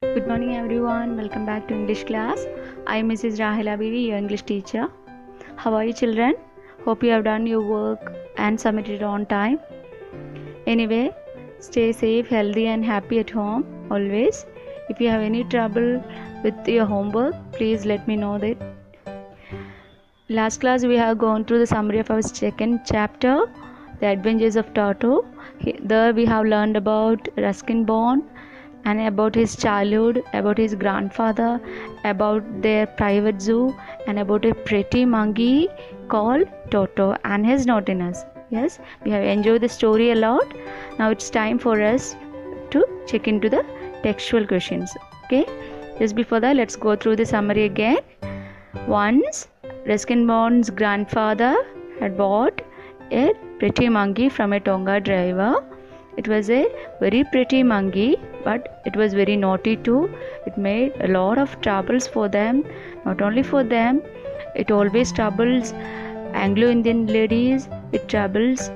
Good morning everyone, welcome back to English class. I am Mrs. Rahila Bibi, your English teacher. How are you children? Hope you have done your work and submitted on time. Anyway, stay safe, healthy and happy at home always. If you have any trouble with your homework, please let me know that. Last class we have gone through the summary of our second chapter, The Adventures of Toto. There we have learned about Ruskin Bond and about his childhood, about his grandfather, about their private zoo, and about a pretty monkey called Toto and his naughtiness. Yes, we have enjoyed the story a lot. Now it's time for us to check into the textual questions. Okay, just before that, let's go through the summary again. Once, Ruskin Bond's grandfather had bought a pretty monkey from a Tonga driver. It was a very pretty monkey, but it was very naughty too. It made a lot of troubles for them. Not only for them, it always troubles Anglo-Indian ladies. It troubles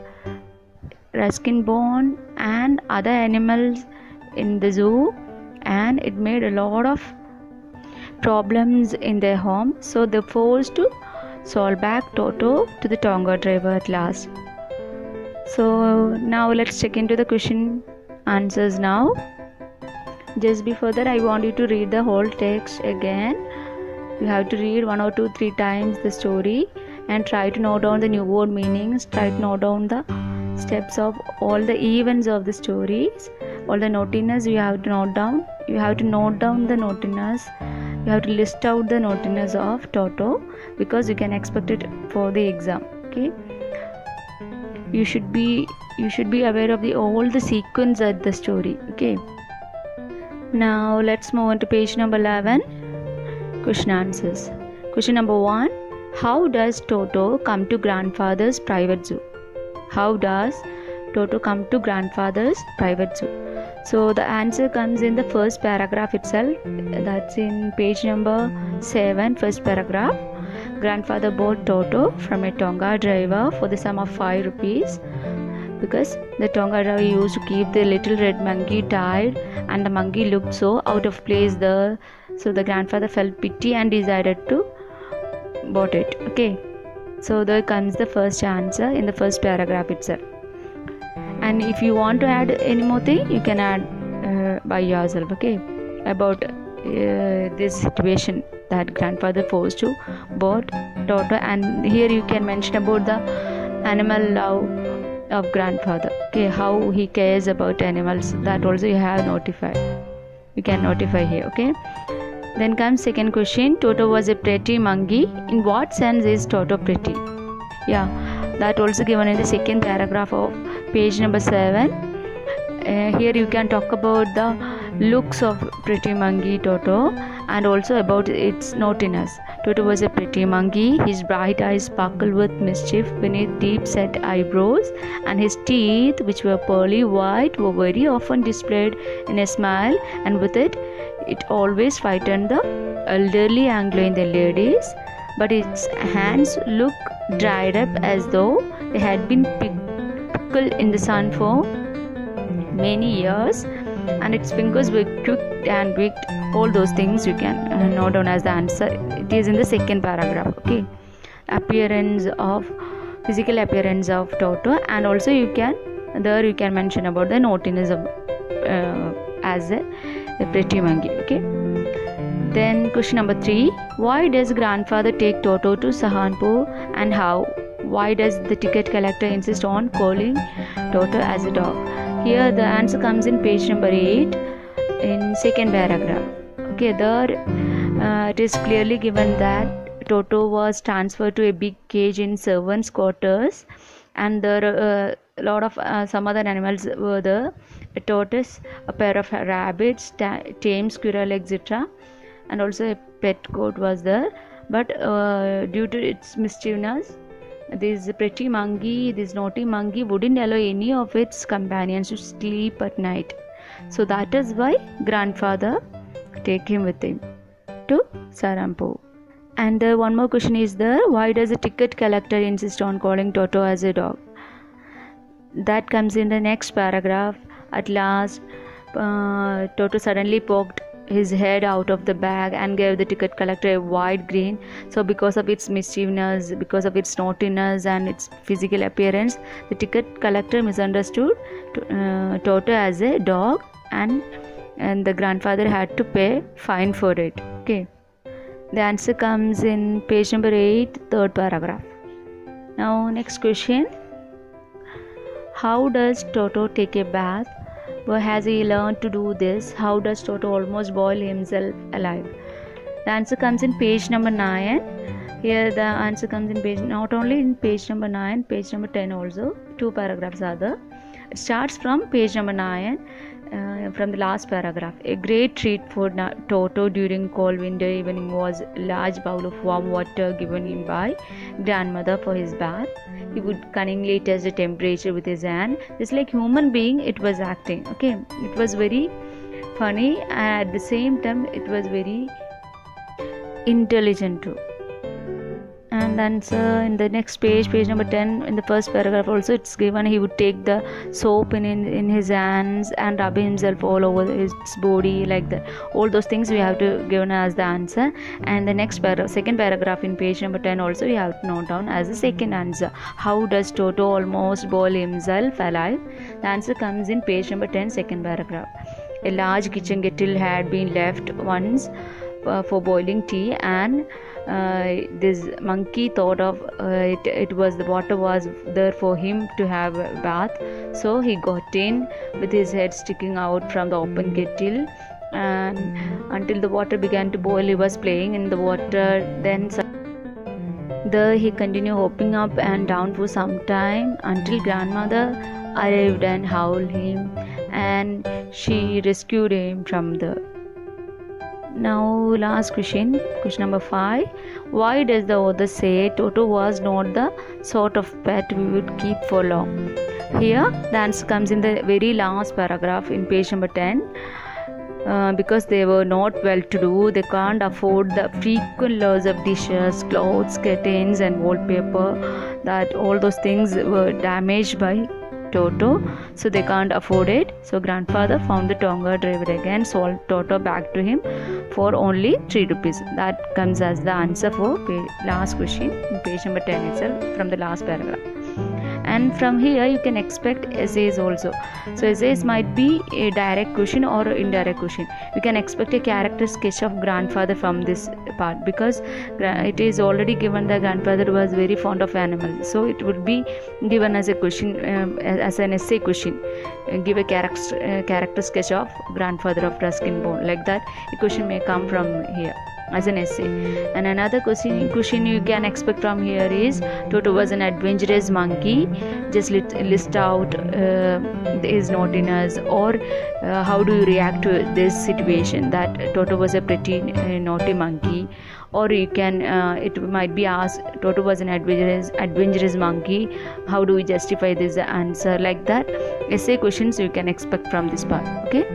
Ruskin Bond and other animals in the zoo, and it made a lot of problems in their home. So they forced to sold back Toto to the Tonga driver at last. So now let's check into the question answers now. Just before that, I want you to read the whole text again. You have to read 1 or 2, 3 times the story and try to note down the new word meanings. Try to note down the steps of all the events of the stories. All the naughtiness you have to note down. You have to note down the naughtiness. You have to list out the naughtiness of Toto because you can expect it for the exam. Okay. You should be aware of all the sequence of the story. Okay. Now let's move on to page number 11. Question answers. Question number 1. How does Toto come to grandfather's private zoo? How does Toto come to grandfather's private zoo? So the answer comes in the first paragraph itself. That's in page number 7, first paragraph. Grandfather bought Toto from a Tonga driver for the sum of 5 rupees because the Tonga driver used to keep the little red monkey tied and the monkey looked so out of place there. So the grandfather felt pity and decided to bought it. Okay. So there comes the first answer in the first paragraph itself. And if you want to add any more thing, you can add by yourself. Okay. About this situation that grandfather forced to bought Toto, and here you can mention about the animal love of grandfather. Okay, how he cares about animals, that also you have notified. You can notify here. Okay. Then comes second question. Toto was a pretty monkey. In what sense is Toto pretty? Yeah, that also given in the second paragraph of page number 7. Here you can talk about the looks of pretty monkey Toto and also about its naughtiness. Toto was a pretty monkey. His bright eyes sparkled with mischief beneath deep-set eyebrows, and his teeth, which were pearly white, were very often displayed in a smile, and with it always frightened the elderly Anglo-Indian ladies. But its hands looked dried up as though they had been pickled in the sun for many years, and its fingers were crooked and wicked. All those things you can note down as the answer. It is in the second paragraph. Okay, physical appearance of Toto, and also you can mention about the naughtiness of as a pretty monkey. Okay. Then question number 3. Why does grandfather take Toto to Sahanpur, and how? Why does the ticket collector insist on calling Toto as a dog? Here the answer comes in page number 8 in second paragraph. Okay, there it is clearly given that Toto was transferred to a big cage in servants' quarters, and there are a lot of some other animals were there. A tortoise, a pair of rabbits, tame squirrel, etc. And also a pet goat was there. But due to its mischievousness, this pretty monkey, this naughty monkey wouldn't allow any of its companions to sleep at night. So that is why grandfather take him with him to Saharanpur. And one more question is there. Why does the ticket collector insist on calling Toto as a dog? That comes in the next paragraph. At last, Toto suddenly poked his head out of the bag and gave the ticket collector a wide grin. So because of its mischievousness, because of its naughtiness and its physical appearance, the ticket collector misunderstood Toto as a dog, and the grandfather had to pay fine for it. Okay, the answer comes in page number 8, third paragraph. Now next question. How does Toto take a bath? Where has he learned to do this? How does Toto almost boil himself alive? The answer comes in page number 9. Here the answer comes in page, not only in page number 9, page number 10 also. 2 paragraphs are there. It starts from page number 9, from the last paragraph. A great treat for Toto during cold winter evening was a large bowl of warm water given him by grandmother for his bath. He would cunningly test the temperature with his hand. Just like human being, it was acting. Okay, it was very funny, and at the same time it was very intelligent too. And answer in the next page, page number 10, in the first paragraph also it's given he would take the soap in his hands and rub himself all over his body like that. All those things we have to given as the answer. And the next paragraph, second paragraph in page number 10 also we have to note down as the second answer. How does Toto almost boil himself alive? The answer comes in page number 10, second paragraph. A large kitchen kettle had been left once for boiling tea, and this monkey thought of it was the water was there for him to have a bath. So he got in with his head sticking out from the open kettle, and until the water began to boil he was playing in the water. Then there he continued hopping up and down for some time until grandmother arrived and howled him, and she rescued him from the. Now last question, question number 5. Why does the author say Toto was not the sort of pet we would keep for long? Here the answer comes in the very last paragraph in page number 10. Because they were not well to do, they can't afford the frequent loss of dishes, clothes, curtains and wallpaper, that all those things were damaged by Toto, so they can't afford it. So grandfather found the Tonga driver again, sold Toto back to him for only 3 rupees. That comes as the answer for last question in page number 10 itself, from the last paragraph. And from here you can expect essays also. So essays might be a direct question or indirect question. We can expect a character sketch of grandfather from this part, because it is already given that grandfather was very fond of animals. So it would be given as a question, as an essay question. Give a character sketch of grandfather of Ruskin Bone, like that a question may come from here as an essay. And another question you can expect from here is Toto was an adventurous monkey. Just list out his naughtiness, or how do you react to this situation that Toto was a pretty naughty monkey. Or you can it might be asked, Toto was an adventurous monkey, how do we justify this answer, like that essay questions you can expect from this part. Okay,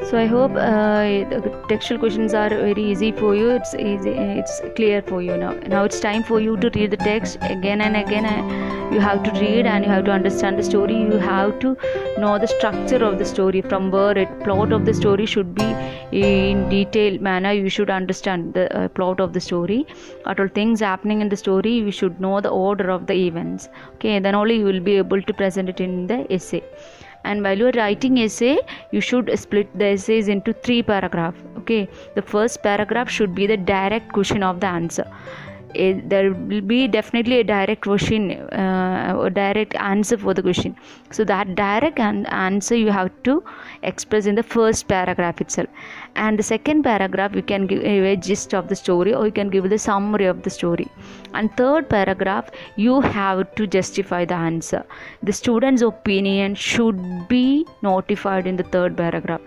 so I hope the textual questions are very easy for you. It's easy, it's clear for you now. Now it's time for you to read the text again and again. You have to read and you have to understand the story. You have to know the structure of the story, from where it plot of the story should be in detailed manner. You should understand the plot of the story. What all things happening in the story, you should know the order of the events. Okay, then only you will be able to present it in the essay. And while you are writing essay, you should split the essays into 3 paragraphs. Okay, the first paragraph should be the direct question of the answer. There will be definitely a direct question, a direct answer for the question. So that direct answer you have to express in the first paragraph itself. And the second paragraph you can give a gist of the story, or you can give the summary of the story. And third paragraph you have to justify the answer. The student's opinion should be notified in the third paragraph.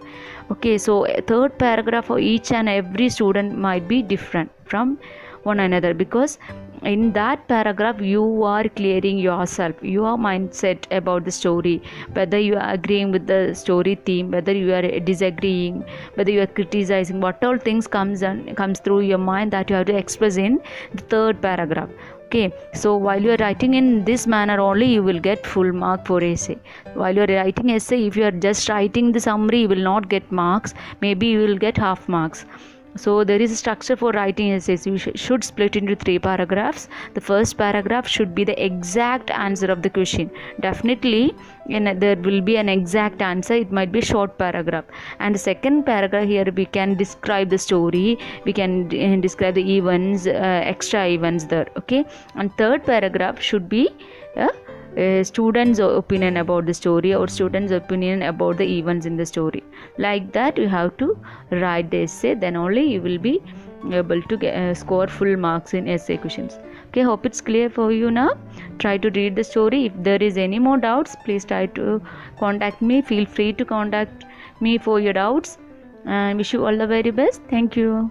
Okay, so third paragraph for each and every student might be different from one another, because in that paragraph you are clearing yourself, your mindset about the story, whether you are agreeing with the story theme, whether you are disagreeing, whether you are criticizing, what all things comes through your mind, that you have to express in the third paragraph. Okay, so while you are writing in this manner only, you will get full mark for essay. While you are writing essay, if you are just writing the summary, you will not get marks. Maybe you will get half marks. So there is a structure for writing essays. You should split into 3 paragraphs. The first paragraph should be the exact answer of the question. Definitely there will be an exact answer. It might be a short paragraph. And the second paragraph, here we can describe the story, we can describe the events, extra events there. Okay, and third paragraph should be students' opinion about the story or students' opinion about the events in the story. Like that you have to write the essay, then only you will be able to score full marks in essay questions. Okay, hope it's clear for you now. Try to read the story. If there is any more doubts, please try to contact me. Feel free to contact me for your doubts, and wish you all the very best. Thank you.